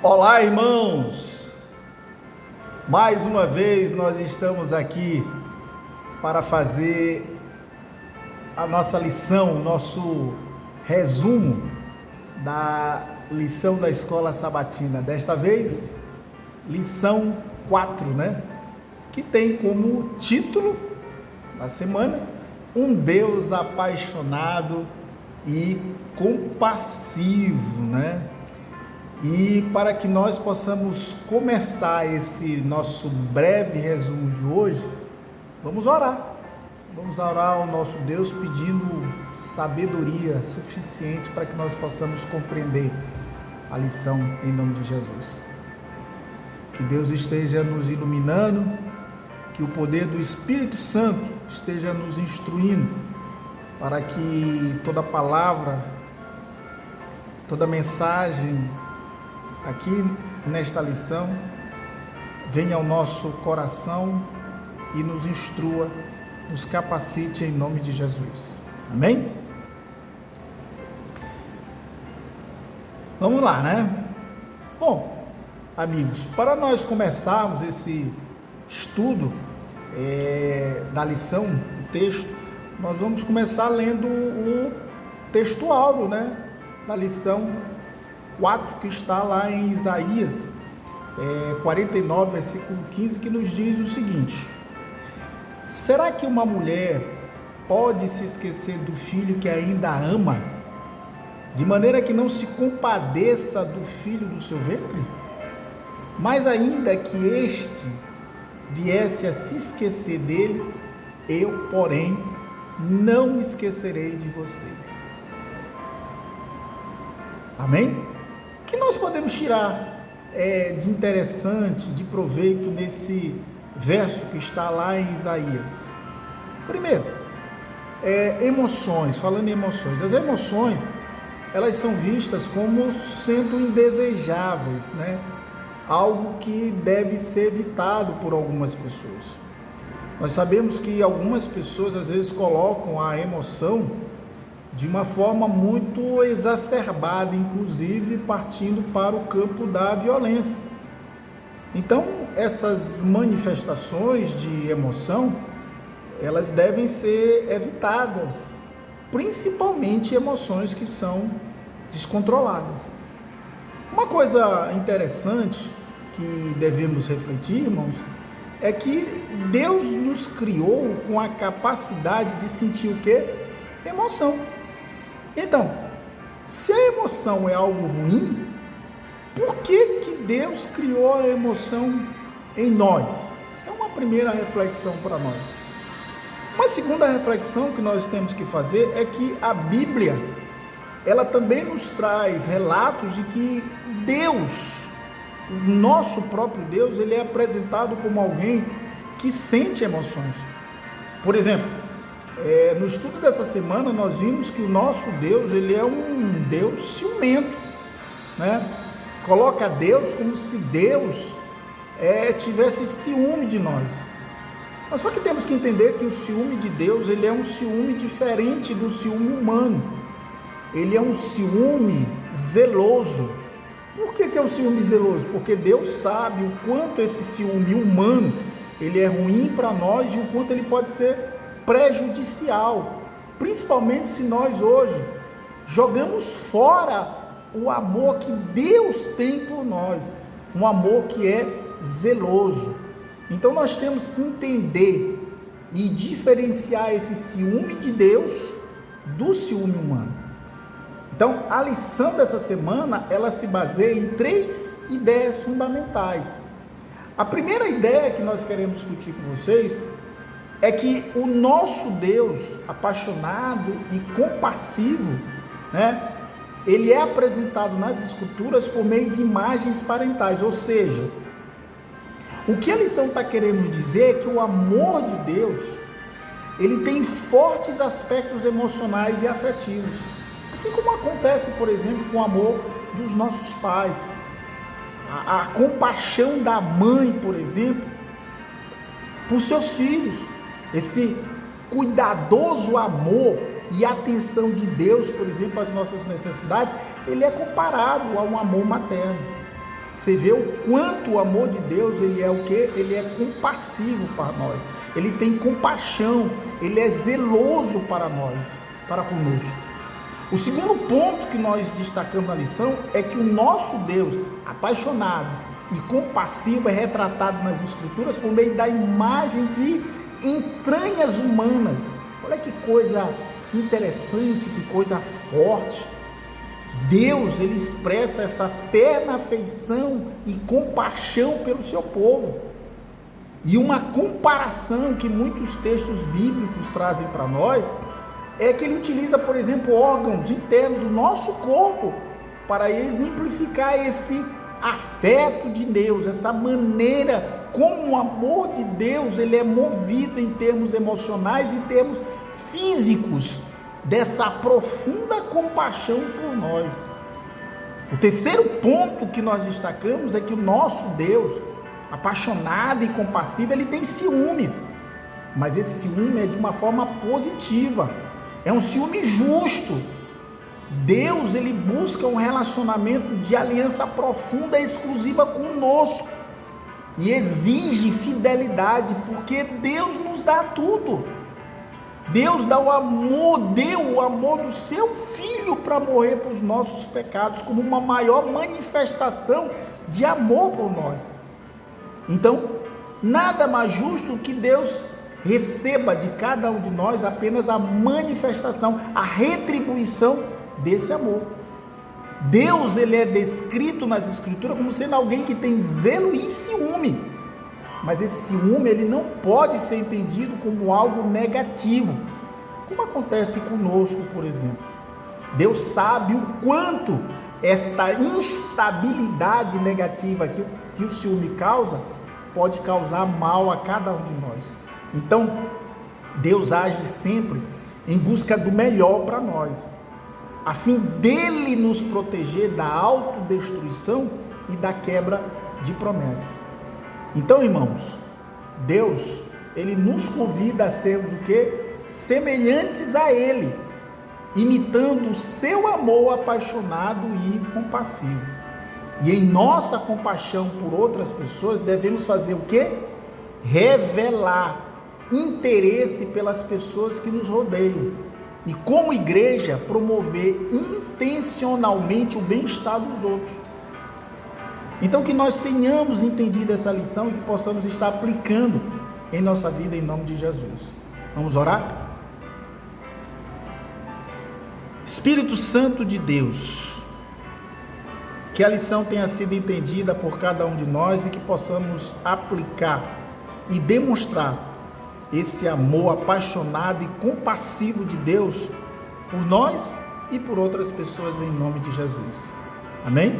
Olá, irmãos! Mais uma vez nós estamos aqui para fazer a nossa lição, nosso resumo da lição da Escola Sabatina. Desta vez, lição 4, que tem como título da semana Um Deus apaixonado e compassivo, E para que nós possamos começar esse nosso breve resumo de hoje, vamos orar. Vamos orar ao nosso Deus pedindo sabedoria suficiente para que nós possamos compreender a lição em nome de Jesus. Que Deus esteja nos iluminando, que o poder do Espírito Santo esteja nos instruindo para que toda palavra, toda mensagem aqui nesta lição venha ao nosso coração e nos instrua, nos capacite em nome de Jesus. Amém? Vamos lá, Bom, amigos, para nós começarmos esse estudo da lição, o texto, nós vamos começar lendo o texto áureo, da lição 4, que está lá em Isaías 49, versículo 15, que nos diz o seguinte: será que uma mulher pode se esquecer do filho que ainda ama, de maneira que não se compadeça do filho do seu ventre? Mas ainda que este viesse a se esquecer dele, eu, porém, não me esquecerei de vocês. Amém? O que nós podemos tirar de interessante, de proveito nesse verso que está lá em Isaías? Primeiro, emoções. Falando em emoções, as emoções, elas são vistas como sendo indesejáveis, algo que deve ser evitado por algumas pessoas. Nós sabemos que algumas pessoas às vezes colocam a emoção de uma forma muito exacerbada, inclusive partindo para o campo da violência. Então, essas manifestações de emoção, elas devem ser evitadas, principalmente emoções que são descontroladas. Uma coisa interessante que devemos refletir, irmãos, é que Deus nos criou com a capacidade de sentir o quê? Emoção. Então, se a emoção é algo ruim, por que Deus criou a emoção em nós? Isso é uma primeira reflexão para nós. Uma segunda reflexão que nós temos que fazer é que a Bíblia, ela também nos traz relatos de que Deus, o nosso próprio Deus, ele é apresentado como alguém que sente emoções. Por exemplo, no estudo dessa semana nós vimos que o nosso Deus, ele é um Deus ciumento, Coloca Deus como se Deus tivesse ciúme de nós. Mas só que temos que entender que o ciúme de Deus, ele é um ciúme diferente do ciúme humano. Ele é um ciúme zeloso. Por que é um ciúme zeloso? Porque Deus sabe o quanto esse ciúme humano, ele é ruim para nós e o quanto ele pode ser prejudicial, principalmente se nós hoje jogamos fora o amor que Deus tem por nós, um amor que é zeloso. Então nós temos que entender e diferenciar esse ciúme de Deus do ciúme humano. Então a lição dessa semana, ela se baseia em 3 ideias fundamentais. A primeira ideia que nós queremos discutir com vocês é que o nosso Deus apaixonado e compassivo, ele é apresentado nas Escrituras por meio de imagens parentais, ou seja, o que a lição está querendo dizer é que o amor de Deus, ele tem fortes aspectos emocionais e afetivos, assim como acontece, por exemplo, com o amor dos nossos pais, a compaixão da mãe, por exemplo, por seus filhos, esse cuidadoso amor e atenção de Deus, por exemplo, às nossas necessidades, ele é comparado a um amor materno. Você vê o quanto o amor de Deus, ele é o quê? Ele é compassivo para nós. Ele tem compaixão, ele é zeloso para nós, para conosco. O segundo ponto que nós destacamos na lição é que o nosso Deus, apaixonado e compassivo, é retratado nas Escrituras por meio da imagem de entranhas humanas. Olha que coisa interessante, que coisa forte. Deus, ele expressa essa terna afeição e compaixão pelo seu povo. E uma comparação que muitos textos bíblicos trazem para nós é que ele utiliza, por exemplo, órgãos internos do nosso corpo para exemplificar esse afeto de Deus, essa maneira como o amor de Deus ele é movido em termos emocionais e termos físicos, dessa profunda compaixão por nós. O terceiro ponto que nós destacamos é que o nosso Deus, apaixonado e compassivo, ele tem ciúmes, mas esse ciúme é de uma forma positiva, é um ciúme justo. Deus, ele busca um relacionamento de aliança profunda e exclusiva conosco, e exige fidelidade, porque Deus nos dá tudo. Deus dá o amor, deu o amor do seu Filho para morrer pelos nossos pecados, como uma maior manifestação de amor por nós. Então, nada mais justo que Deus receba de cada um de nós apenas a manifestação, a retribuição desse amor. Deus, ele é descrito nas Escrituras como sendo alguém que tem zelo e ciúme. Mas esse ciúme, ele não pode ser entendido como algo negativo, como acontece conosco, por exemplo. Deus sabe o quanto esta instabilidade negativa que o ciúme causa, pode causar mal a cada um de nós. Então, Deus age sempre em busca do melhor para nós, a fim dele nos proteger da autodestruição e da quebra de promessas. Então, irmãos, Deus, ele nos convida a sermos o quê? Semelhantes a ele, imitando o seu amor apaixonado e compassivo. E em nossa compaixão por outras pessoas, devemos fazer o quê? Revelar interesse pelas pessoas que nos rodeiam. E como igreja, promover intencionalmente o bem-estar dos outros. Então, que nós tenhamos entendido essa lição e que possamos estar aplicando em nossa vida, em nome de Jesus. Vamos orar? Espírito Santo de Deus, que a lição tenha sido entendida por cada um de nós e que possamos aplicar e demonstrar esse amor apaixonado e compassivo de Deus por nós e por outras pessoas, em nome de Jesus. Amém?